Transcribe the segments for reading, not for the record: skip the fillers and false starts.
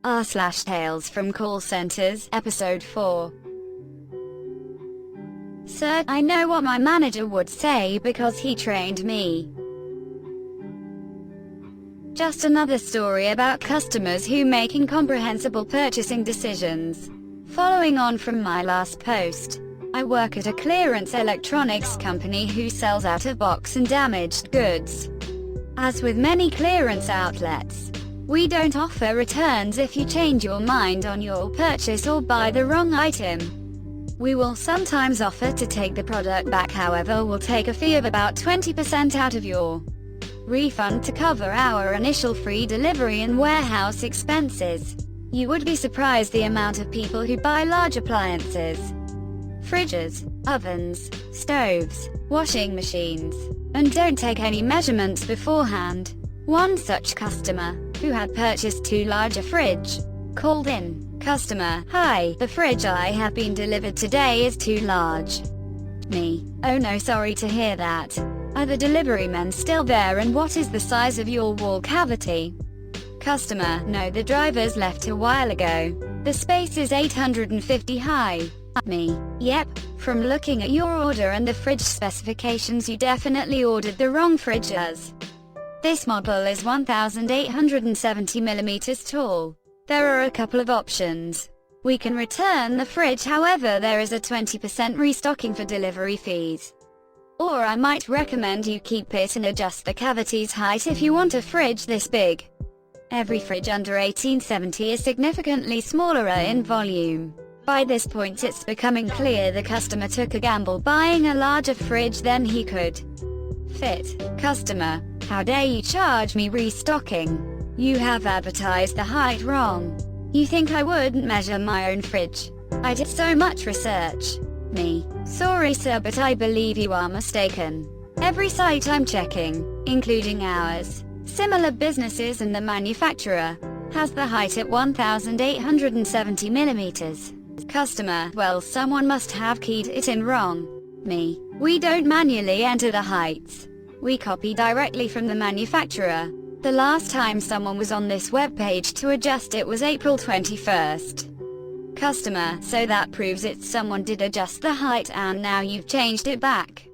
r/Tales from Call Centers, Episode 4. Sir, I know what my manager would say because he trained me. Just another story about customers who make incomprehensible purchasing decisions. Following on from my last post, I work at a clearance electronics company who sells out-of-box and damaged goods. As with many clearance outlets, we don't offer returns if you change your mind on your purchase or buy the wrong item. We will sometimes offer to take the product back, however we'll take a fee of about 20% out of your refund to cover our initial free delivery and warehouse expenses. You would be surprised the amount of people who buy large appliances, fridges, ovens, stoves, washing machines, and don't take any measurements beforehand. One such customer, who had purchased too large a fridge, called in. Customer: Hi, the fridge I have been delivered today is too large. Me: Oh no, sorry to hear that. Are the delivery men still there, and what is the size of your wall cavity? Customer: No, the drivers left a while ago. The space is 850 high. Me: Yep, from looking at your order and the fridge specifications you definitely ordered the wrong fridge as this model is 1870 millimeters tall. There are a couple of options. We can return the fridge, however there is a 20% restocking for delivery fees. Or I might recommend you keep it and adjust the cavity's height if you want a fridge this big. Every fridge under 1870 is significantly smaller in volume. By this point it's becoming clear the customer took a gamble buying a larger fridge than he could fit. Customer: How dare you charge me restocking? You have advertised the height wrong. You think I wouldn't measure my own fridge? I did so much research. Me: Sorry sir, but I believe you are mistaken. Every site I'm checking, including ours, similar businesses and the manufacturer, has the height at 1870 millimeters. Customer: Well, someone must have keyed it in wrong. Me: We don't manually enter the heights. We copy directly from the manufacturer. The last time someone was on this web page to adjust it was April 21st. Customer: So that proves it, someone did adjust the height and now you've changed it back.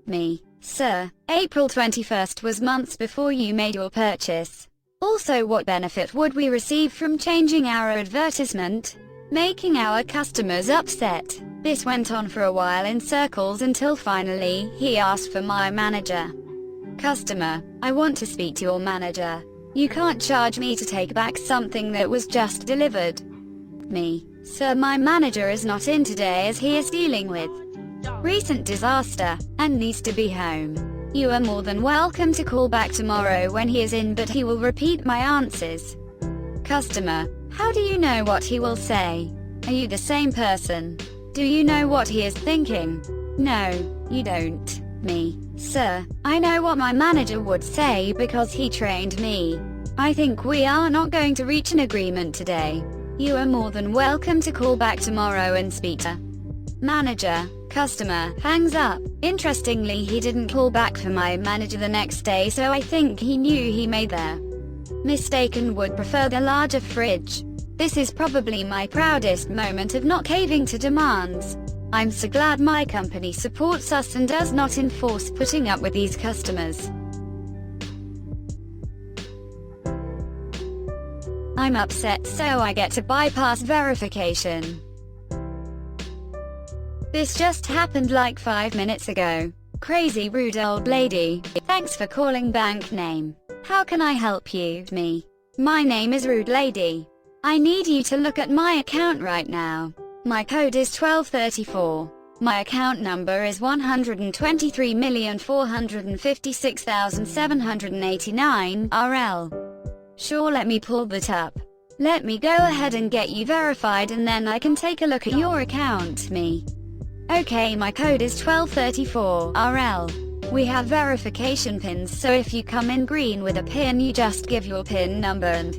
Me: Sir, April 21st was months before you made your purchase. Also, what benefit would we receive from changing our advertisement, making our customers upset? This went on for a while in circles until finally, he asked for my manager. Customer: I want to speak to your manager. You can't charge me to take back something that was just delivered. Me: Sir, my manager is not in today as he is dealing with recent disaster, and needs to be home. You are more than welcome to call back tomorrow when he is in, but he will repeat my answers. Customer: How do you know what he will say? Are you the same person? Do you know what he is thinking? No, you don't. Me: Sir, I know what my manager would say because he trained me. I think we are not going to reach an agreement today. You are more than welcome to call back tomorrow and speak to manager. Customer hangs up. Interestingly, he didn't call back for my manager the next day, so I think he knew he made the mistake and would prefer the larger fridge. This is probably my proudest moment of not caving to demands. I'm so glad my company supports us and does not enforce putting up with these customers. I'm upset, so I get to bypass verification. This just happened like 5 minutes ago. Crazy rude old lady. Thanks for calling bank name. How can I help you? Me: My name is Rude Lady. I need you to look at my account right now. My code is 1234. My account number is 123,456,789 RL. Sure, let me pull that up. Let me go ahead and get you verified and then I can take a look at your account. Me: Okay, my code is 1234 RL. We have verification pins, so if you come in green with a pin you just give your pin number and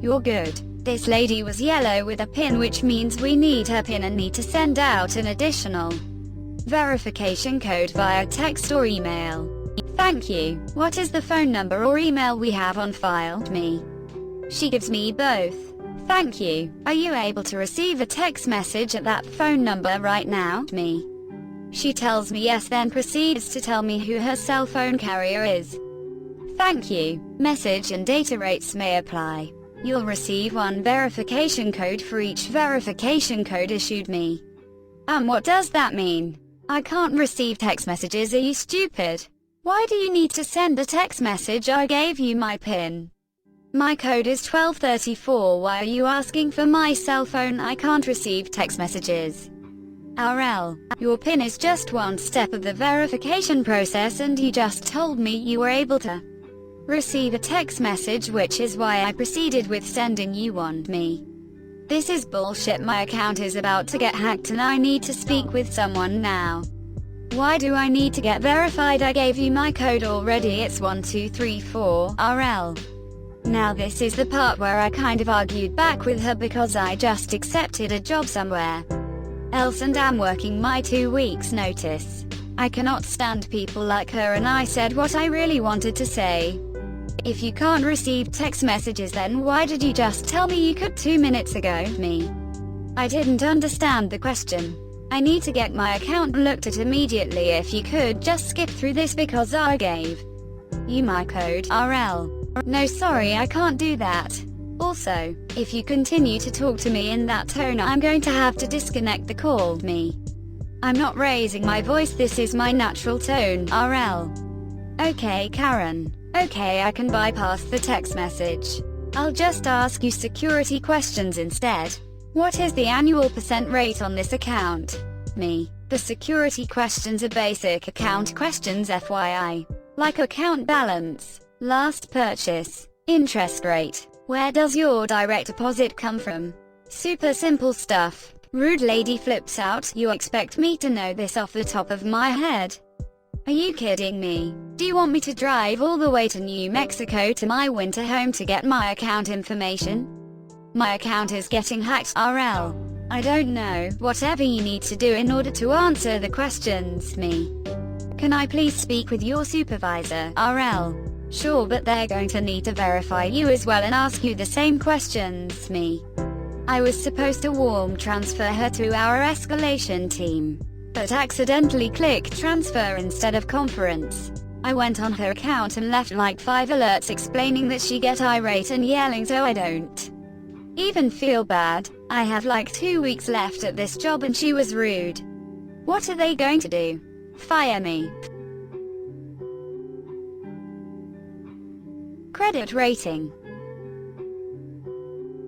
you're good. This lady was yellow with a pin, which means we need her pin and need to send out an additional verification code via text or email. Thank you. What is the phone number or email we have on file? Me: She gives me both. Thank you. Are you able to receive a text message at that phone number right now? Me. She tells me yes, then proceeds to tell me who her cell phone carrier is. Thank you. Message and data rates may apply. You'll receive one verification code for each verification code issued me. What does that mean? I can't receive text messages, are you stupid? Why do you need to send a text message? I gave you my PIN. My code is 1234, why are you asking for my cell phone? I can't receive text messages. RL, your PIN is just one step of the verification process and you just told me you were able to receive a text message, which is why I proceeded with sending you one. Me. This is bullshit. My account is about to get hacked and I need to speak with someone now. Why do I need to get verified? I gave you my code already, it's 1234 RL. Now this is the part where I kind of argued back with her because I just accepted a job somewhere else and am working my 2 weeks notice. I cannot stand people like her and I said what I really wanted to say. If you can't receive text messages, then why did you just tell me you could 2 minutes ago? Me. I didn't understand the question. I need to get my account looked at immediately. If you could just skip through this because I gave you my code RL. No, sorry, I can't do that. Also, if you continue to talk to me in that tone, I'm going to have to disconnect the call. Me. I'm not raising my voice, this is my natural tone, RL. Okay, Karen. Okay, I can bypass the text message. I'll just ask you security questions instead. What is the annual % rate on this account? Me. The security questions are basic account questions, FYI. Like account balance, last purchase, interest rate, where does your direct deposit come from? Super simple stuff. Rude lady flips out. You expect me to know this off the top of my head? Are you kidding me? Do you want me to drive all the way to New Mexico to my winter home to get my account information? My account is getting hacked, RL. I don't know. Whatever you need to do in order to answer the questions. Me. Can I please speak with your supervisor? RL. Sure, but they're going to need to verify you as well and ask you the same questions. Me. I was supposed to warm transfer her to our escalation team, but accidentally clicked transfer instead of conference. I went on her account and left like 5 alerts explaining that she get irate and yelling, so I don't even feel bad. I have like 2 weeks left at this job and she was rude. What are they going to do? Fire me. Credit rating.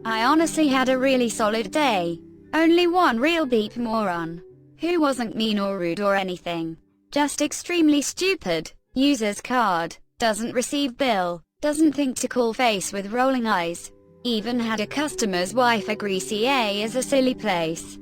I honestly had a really solid day. Only one real beep moron, who wasn't mean or rude or anything. Just extremely stupid. User's card. Doesn't receive bill. Doesn't think to call, face with rolling eyes. Even had a customer's wife agree CA is a silly place.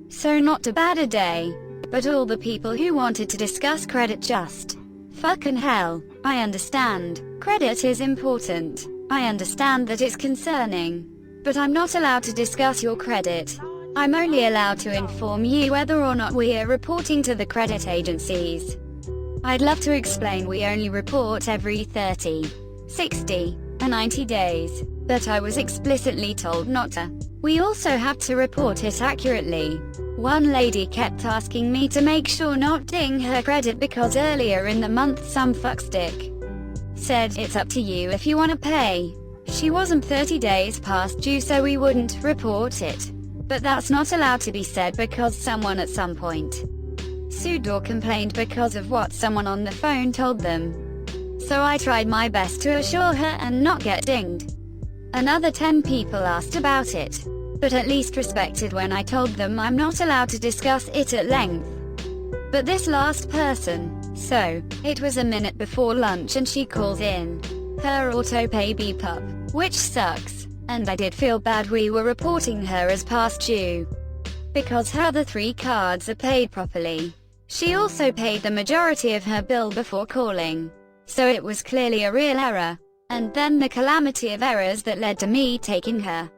So not too bad a day. But all the people who wanted to discuss credit just fucking hell. I understand. Credit is important. I understand that it's concerning. But I'm not allowed to discuss your credit. I'm only allowed to inform you whether or not we are reporting to the credit agencies. I'd love to explain we only report every 30, 60, and 90 days, but I was explicitly told not to. We also have to report it accurately. One lady kept asking me to make sure not ding her credit because earlier in the month some fuckstick said it's up to you if you want to pay. She wasn't 30 days past due, so we wouldn't report it. But that's not allowed to be said because someone at some point sued or complained because of what someone on the phone told them. So I tried my best to assure her and not get dinged. Another 10 people asked about it, but at least respected when I told them I'm not allowed to discuss it at length. But this last person, so, it was a minute before lunch and she calls in her auto-pay beep up, which sucks, and I did feel bad we were reporting her as past due, because her other 3 cards are paid properly. She also paid the majority of her bill before calling, so it was clearly a real error, and then the calamity of errors that led to me taking her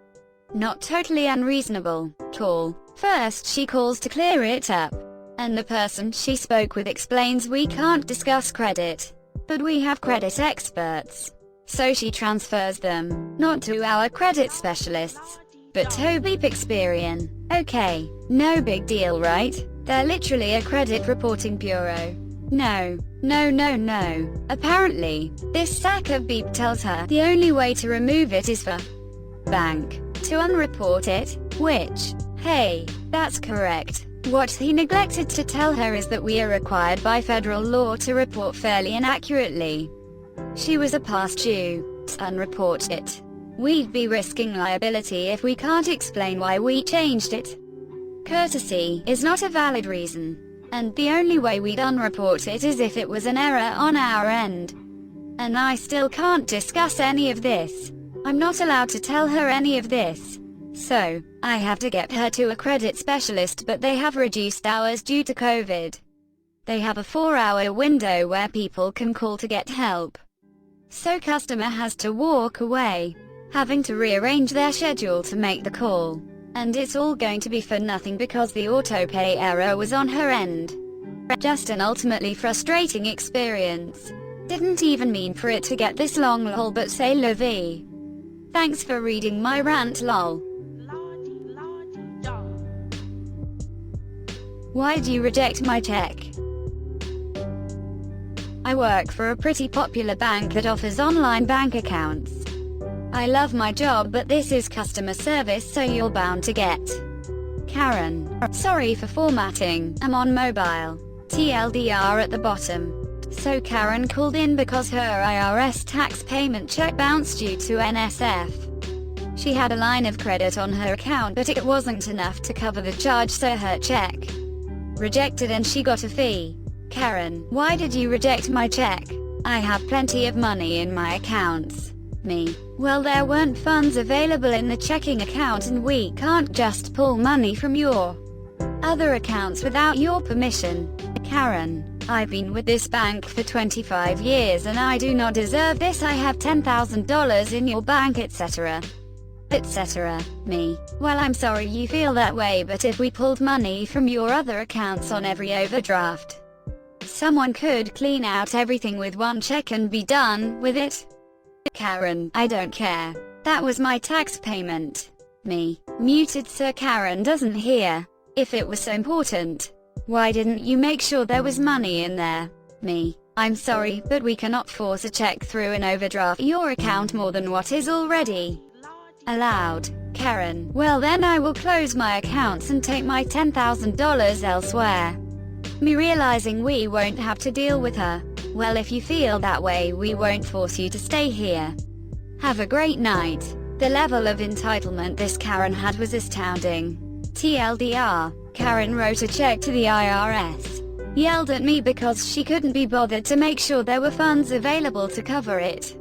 not totally unreasonable call. First she calls to clear it up, and the person she spoke with explains we can't discuss credit, but we have credit experts. So she transfers them, not to our credit specialists, But Toby Pixperian. Okay, no big deal, right? They're literally a credit reporting bureau. No. Apparently, this sack of beep tells her the only way to remove it is for bank to unreport it, which, hey, that's correct. What he neglected to tell her is that we are required by federal law to report fairly and accurately. She was a past due to unreport it. We'd be risking liability if we can't explain why we changed it. Courtesy is not a valid reason, and the only way we'd unreport it is if it was an error on our end. And I still can't discuss any of this. I'm not allowed to tell her any of this. So, I have to get her to a credit specialist, but they have reduced hours due to COVID. They have a 4-hour window where people can call to get help. So customer has to walk away, having to rearrange their schedule to make the call. And it's all going to be for nothing because the autopay error was on her end. Just an ultimately frustrating experience. Didn't even mean for it to get this long, lol, but say la vie. Thanks for reading my rant, lol. Why'd you reject my check? I work for a pretty popular bank that offers online bank accounts. I love my job, but this is customer service, so you're bound to get Karen. Sorry for formatting, I'm on mobile. TLDR at the bottom. So Karen called in because her IRS tax payment check bounced due to NSF. She had a line of credit on her account, but it wasn't enough to cover the charge, so her check rejected and she got a fee. Karen, why did you reject my check? I have plenty of money in my accounts. Me, well, there weren't funds available in the checking account and we can't just pull money from your other accounts without your permission. Karen, I've been with this bank for 25 years and I do not deserve this. I have $10,000 in your bank, etc. Me, well, I'm sorry you feel that way, but if we pulled money from your other accounts on every overdraft, someone could clean out everything with one check and be done with it. Karen, I don't care. That was my tax payment. Me, muted, sir. Karen doesn't hear. If it was so important, why didn't you make sure there was money in there? Me, I'm sorry, but we cannot force a check through an overdraft your account more than what is already allowed. Karen, well then I will close my accounts and take my $10,000 elsewhere. Me, realizing we won't have to deal with her. Well, if you feel that way, we won't force you to stay here. Have a great night. The level of entitlement this Karen had was astounding. TLDR, Karen wrote a check to the IRS, yelled at me because she couldn't be bothered to make sure there were funds available to cover it.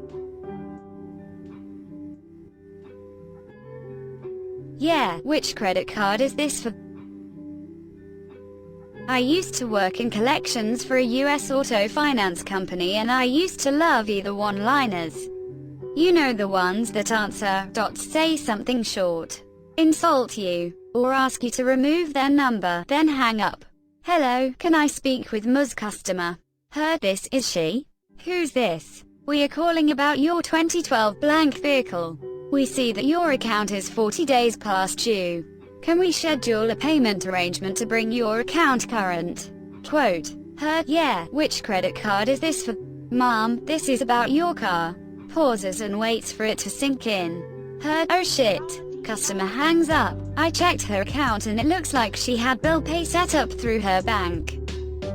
Yeah, which credit card is this for? I used to work in collections for a US auto finance company and I used to love either one-liners. You know, the ones that answer, say something short, insult you, or ask you to remove their number, then hang up. Hello, can I speak with Ms. Customer? Heard this, is she? Who's this? We are calling about your 2012 blank vehicle. We see that your account is 40 days past due. Can we schedule a payment arrangement to bring your account current? Quote, her, yeah, which credit card is this for? Mom, this is about your car. Pauses and waits for it to sink in. Her, oh shit. Customer hangs up. I checked her account and it looks like she had bill pay set up through her bank,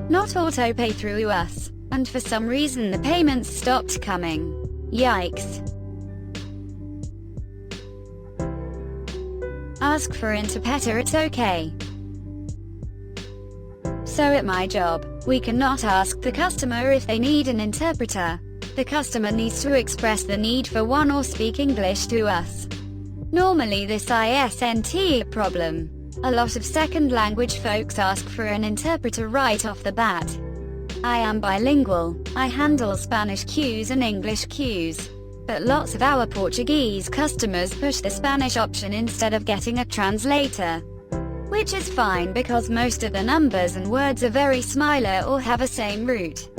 not auto pay through us, and for some reason the payments stopped coming. Yikes. Ask for interpreter, it's okay. So at my job, we cannot ask the customer if they need an interpreter. The customer needs to express the need for one or speak English to us. Normally this isn't a problem. A lot of second language folks ask for an interpreter right off the bat. I am bilingual. I handle Spanish queues and English queues. But lots of our Portuguese customers push the Spanish option instead of getting a translator. Which is fine because most of the numbers and words are very similar or have a same root.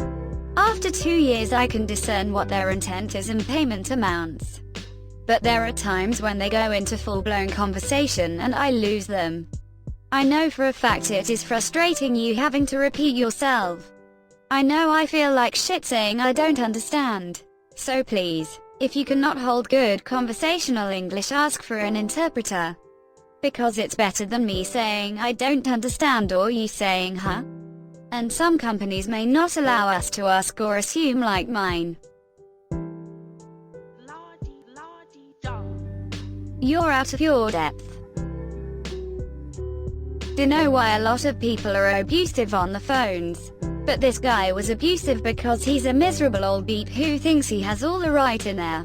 After 2 years I can discern what their intent is and payment amounts. But there are times when they go into full-blown conversation and I lose them. I know for a fact it is frustrating you having to repeat yourself. I know I feel like shit saying I don't understand. So please, if you cannot hold good conversational English, ask for an interpreter. Because it's better than me saying I don't understand or you saying huh? And some companies may not allow us to ask or assume like mine. You're out of your depth. Do know why a lot of people are abusive on the phones? But this guy was abusive because he's a miserable old beep who thinks he has all the right in their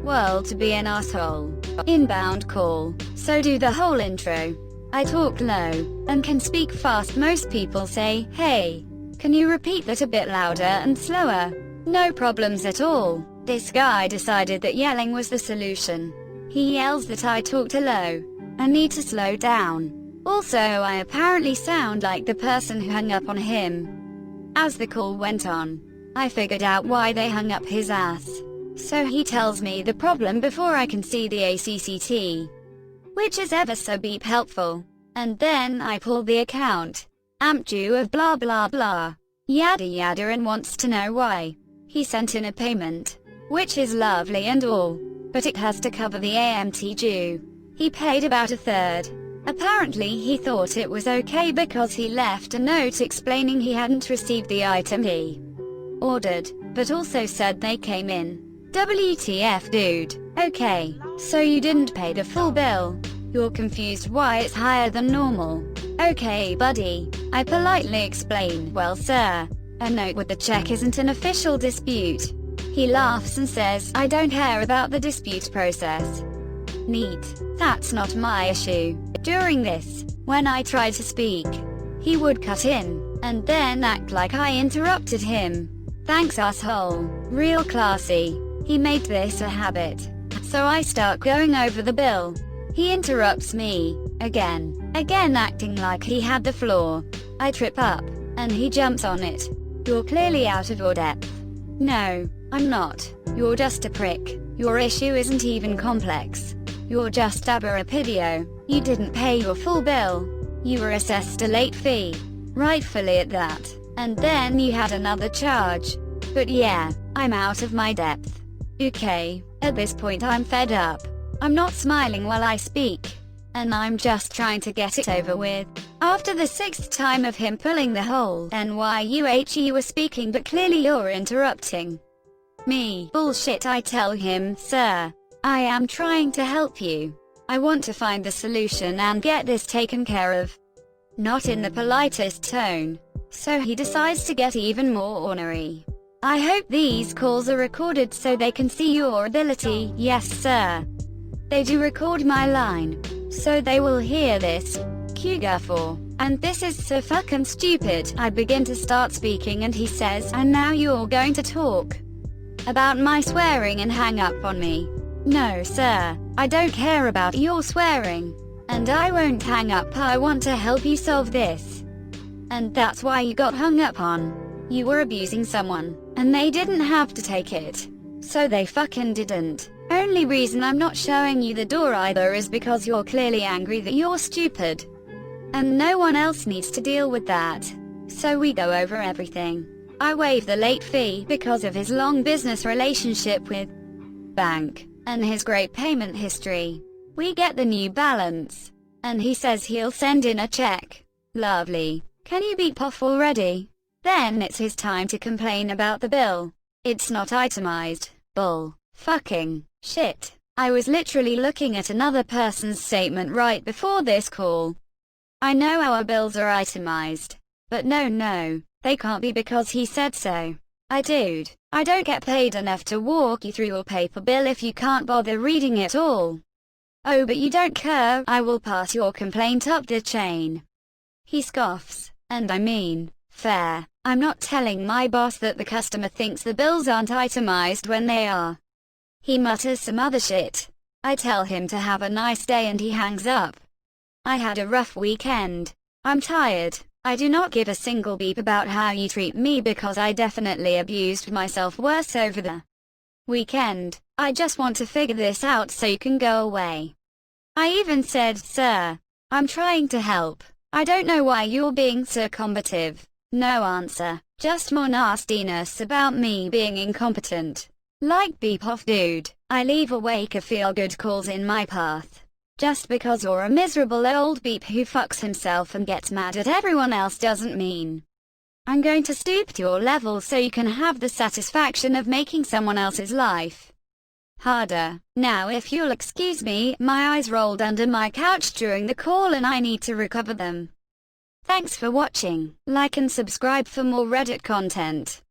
world to be an asshole. Inbound call. So do the whole intro. I talk low and can speak fast. Most people say, hey, can you repeat that a bit louder and slower? No problems at all. This guy decided that yelling was the solution. He yells that I talk too low. I need to slow down. Also, I apparently sound like the person who hung up on him. As the call went on, I figured out why they hung up his ass. So he tells me the problem before I can see the ACCT. Which is ever so beep helpful. And then I pull the account. Amp due of blah blah blah. Yada yada, and wants to know why. He sent in a payment. Which is lovely and all. But it has to cover the AMT due. He paid about a third. Apparently he thought it was okay because he left a note explaining he hadn't received the item he ordered, but also said they came in. WTF, dude. Okay, so you didn't pay the full bill. You're confused why it's higher than normal. Okay, buddy. I politely explain, well sir, a note with the check isn't an official dispute. He laughs and says, I don't care about the dispute process. Neat. That's not my issue. During this, when I tried to speak, he would cut in, and then act like I interrupted him. Thanks, asshole. Real classy. He made this a habit. So I start going over the bill. He interrupts me, again acting like he had the floor. I trip up, and he jumps on it. You're clearly out of your depth. No, I'm not. You're just a prick. Your issue isn't even complex. You're just abarapidio. You didn't pay your full bill. You were assessed a late fee. Rightfully at that. And then you had another charge. But yeah, I'm out of my depth. Okay, at this point I'm fed up. I'm not smiling while I speak. And I'm just trying to get it over with. After the 6th time of him pulling the whole NYUH, you were speaking but clearly you're interrupting me. Bullshit, I tell him, sir, I am trying to help you. I want to find the solution and get this taken care of. Not in the politest tone. So he decides to get even more ornery. I hope these calls are recorded so they can see your ability. Yes sir. They do record my line. So they will hear this. Q4. And this is so fucking stupid. I begin to start speaking and he says, and now you're going to talk about my swearing and hang up on me. No sir, I don't care about your swearing. And I won't hang up. I want to help you solve this. And that's why you got hung up on. You were abusing someone, and they didn't have to take it. So they fucking didn't. Only reason I'm not showing you the door either is because you're clearly angry that you're stupid. And no one else needs to deal with that. So we go over everything. I waive the late fee because of his long business relationship with bank, and his great payment history. We get the new balance. And he says he'll send in a check. Lovely. Can you beep off already? Then it's his time to complain about the bill. It's not itemized. Bull. Fucking. Shit. I was literally looking at another person's statement right before this call. I know our bills are itemized. But no, they can't be because he said so. Dude, I don't get paid enough to walk you through your paper bill if you can't bother reading it all. Oh, but you don't care. I will pass your complaint up the chain. He scoffs. And I mean, fair. I'm not telling my boss that the customer thinks the bills aren't itemized when they are. He mutters some other shit. I tell him to have a nice day and he hangs up. I had a rough weekend. I'm tired. I do not give a single beep about how you treat me because I definitely abused myself worse over the Weekend. I just want to figure this out so you can go away. I even said, sir, I'm trying to help. I don't know why you're being so combative. No answer. Just more nastiness about me being incompetent. Like beep off dude. I leave awake a feel-good calls in my path. Just because you're a miserable old beep who fucks himself and gets mad at everyone else doesn't mean I'm going to stoop to your level so you can have the satisfaction of making someone else's life harder. Now if you'll excuse me, my eyes rolled under my couch during the call and I need to recover them. Thanks for watching. Like and subscribe for more Reddit content.